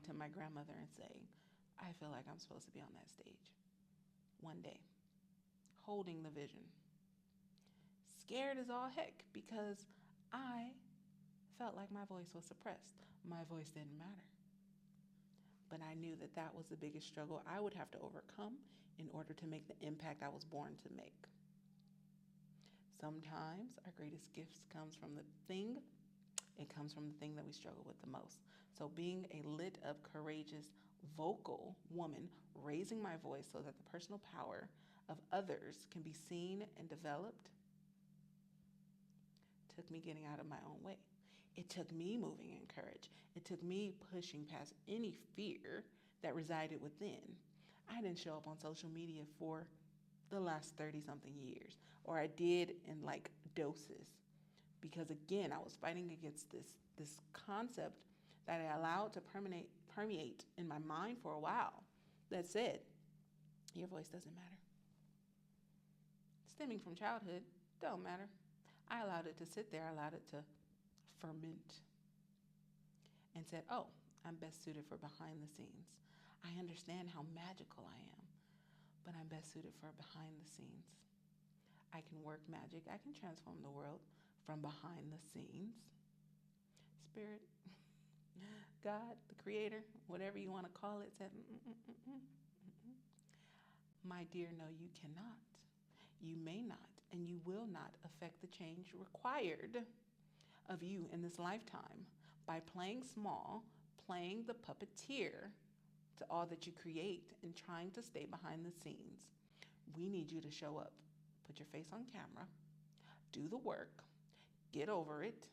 to my grandmother and saying, I feel like I'm supposed to be on that stage one day, holding the vision. Scared as all heck because I felt like my voice was suppressed. My voice didn't matter. But I knew that that was the biggest struggle I would have to overcome in order to make the impact I was born to make. Sometimes our greatest gifts comes from the thing, it comes from the thing that we struggle with the most. So being a lit up, courageous, vocal woman, raising my voice so that the personal power of others can be seen and developed, took me getting out of my own way. It took me moving in courage. It took me pushing past any fear that resided within. I didn't show up on social media for the last 30 something years, or I did in like doses. Because again, I was fighting against this concept that I allowed to permeate in my mind for a while that said, your voice doesn't matter. Stemming from childhood, don't matter. I allowed it to sit there, I allowed it to ferment, and said, oh, I'm best suited for behind the scenes. I understand how magical I am, but I'm best suited for behind the scenes. I can work magic, I can transform the world from behind the scenes. Spirit, God, the creator, whatever you want to call it, said, my dear, no, you cannot. You may not, and you will not affect the change required of you in this lifetime by playing small, playing the puppeteer to all that you create and trying to stay behind the scenes. We need you to show up, put your face on camera, do the work, get over it,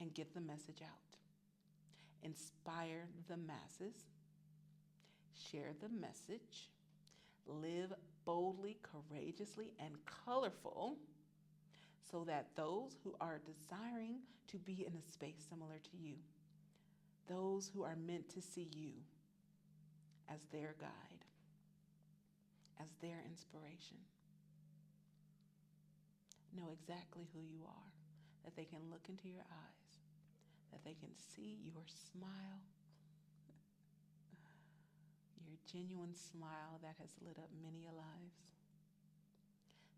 and get the message out. Inspire the masses, share the message, live boldly, courageously, and colorful so that those who are desiring to be in a space similar to you, those who are meant to see you as their guide, as their inspiration, know exactly who you are, that they can look into your eyes, that they can see your smile, your genuine smile that has lit up many a lives,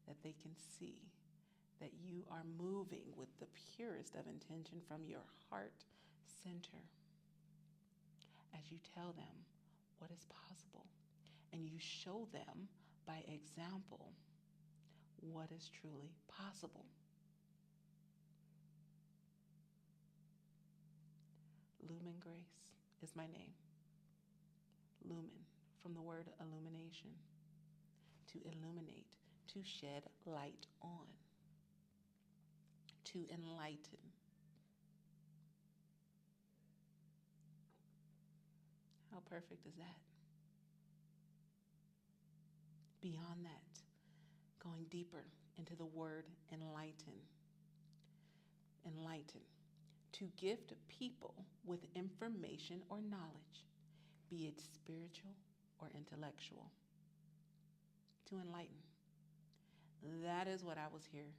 that they can see that you are moving with the purest of intention from your heart center as you tell them what is possible and you show them by example what is truly possible. Lumen Grace is my name. Lumen, from the word illumination, to illuminate, to shed light on, to enlighten. How perfect is that? Beyond that, going deeper into the word enlighten. Enlighten, to gift people with information or knowledge, be it spiritual or intellectual. To enlighten. That is what I was here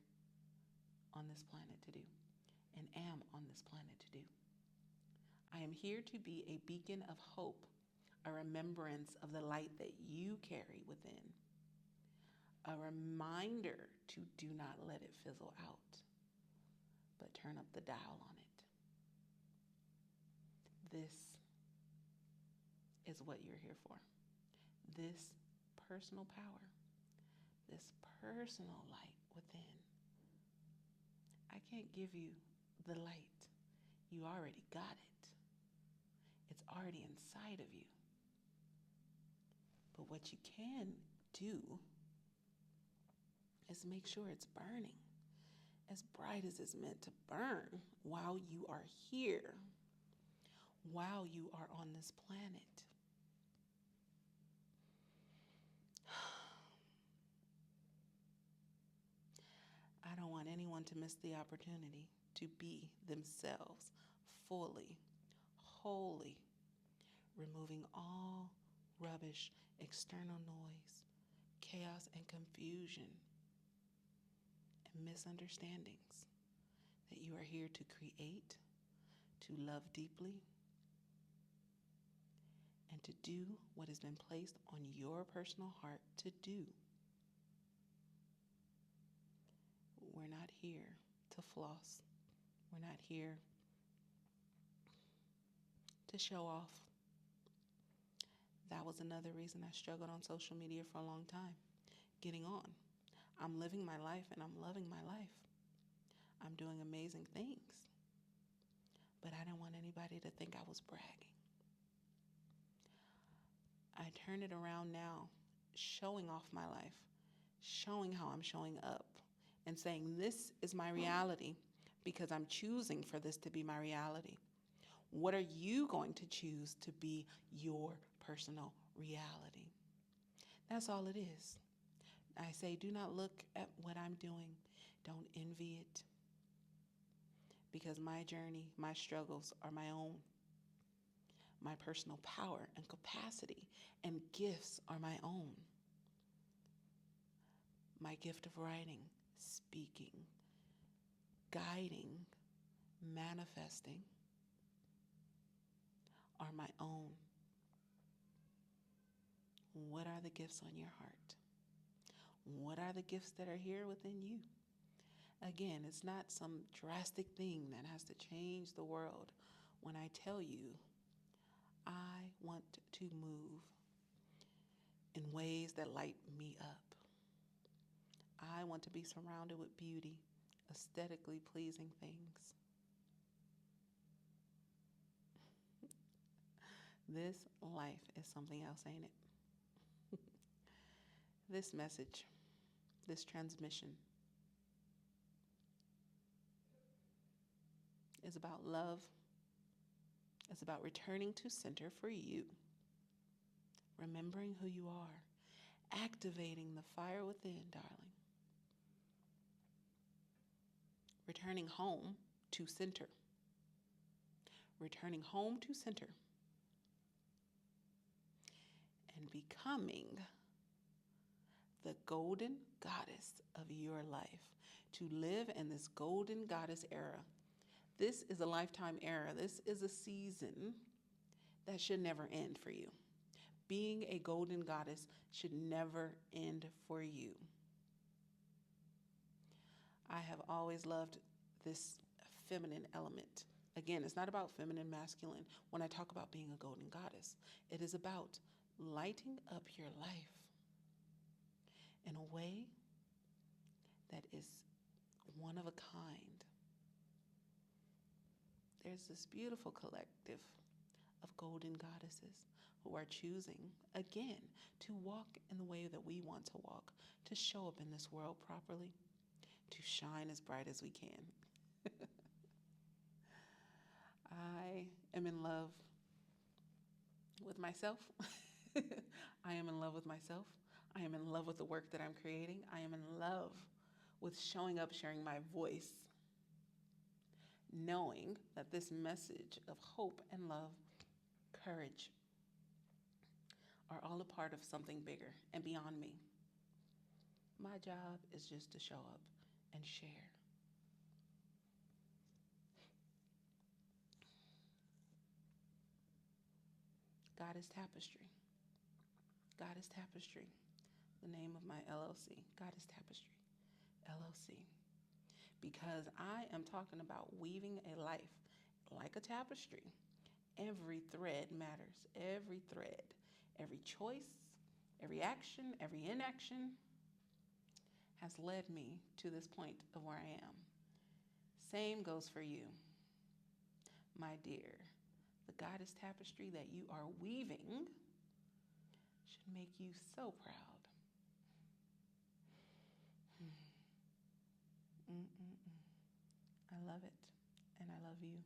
on this planet to do and am on this planet to do. I am here to be a beacon of hope, a remembrance of the light that you carry within, a reminder to do not let it fizzle out, but turn up the dial on it. This is what you're here for. This personal power, this personal light within. I can't give you the light. You already got it. It's already inside of you. But what you can do is make sure it's burning as bright as it's meant to burn while you are here, while you are on this planet. I don't want anyone to miss the opportunity to be themselves fully, wholly, removing all rubbish, external noise, chaos and confusion, and misunderstandings that you are here to create, to love deeply, and to do what has been placed on your personal heart to do. We're not here to floss. We're not here to show off. That was another reason I struggled on social media for a long time, getting on. I'm living my life and I'm loving my life. I'm doing amazing things. But I didn't want anybody to think I was bragging. I turn it around now, showing off my life, showing how I'm showing up, and saying this is my reality because I'm choosing for this to be my reality. What are you going to choose to be your personal reality? That's all it is. I say, do not look at what I'm doing. Don't envy it. Because my journey, my struggles are my own. My personal power and capacity and gifts are my own. My gift of writing, speaking, guiding, manifesting are my own. What are the gifts on your heart? What are the gifts that are here within you? Again, it's not some drastic thing that has to change the world when I tell you I want to move in ways that light me up. I want to be surrounded with beauty, aesthetically pleasing things. This life is something else, ain't it? This message, this transmission is about love. It's about returning to center for you, remembering who you are, activating the fire within, darling. Returning home to center. Returning home to center. And becoming the golden goddess of your life. To live in this golden goddess era. This is a lifetime era. This is a season that should never end for you. Being a golden goddess should never end for you. I have always loved this feminine element. Again, it's not about feminine, masculine. When I talk about being a golden goddess, it is about lighting up your life in a way that is one of a kind. There's this beautiful collective of golden goddesses who are choosing, again, to walk in the way that we want to walk, to show up in this world properly, to shine as bright as we can. I am in love with myself. I am in love with myself. I am in love with the work that I'm creating. I am in love with showing up, sharing my voice, knowing that this message of hope and love, courage, are all a part of something bigger and beyond me. My job is just to show up and share. Goddess Tapestry. Goddess Tapestry. The name of my LLC. Goddess Tapestry. LLC. Because I am talking about weaving a life like a tapestry. Every thread matters. Every thread. Every choice. Every action. Every inaction has led me to this point of where I am. Same goes for you, my dear. The goddess tapestry that you are weaving should make you so proud. I love it, and I love you.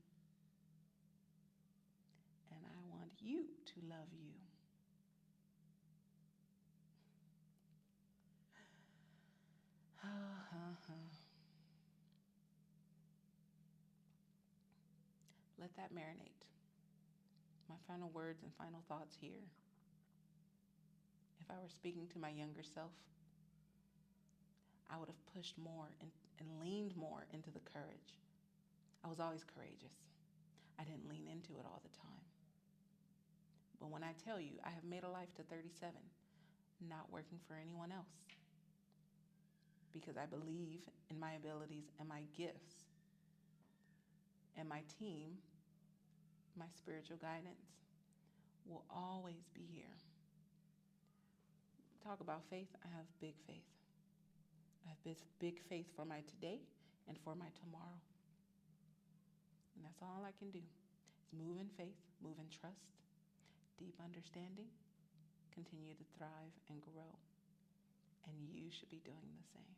And I want you to love you. Let that marinate. My final words and final thoughts here. If I were speaking to my younger self, I would have pushed more and leaned more into the courage. I was always courageous. I didn't lean into it all the time. But when I tell you, I have made a life to 37, not working for anyone else, because I believe in my abilities and my gifts, and my team, my spiritual guidance will always be here. Talk about faith. I have big faith. I have big faith for my today and for my tomorrow. And that's all I can do is move in faith, move in trust, deep understanding, continue to thrive and grow. And you should be doing the same.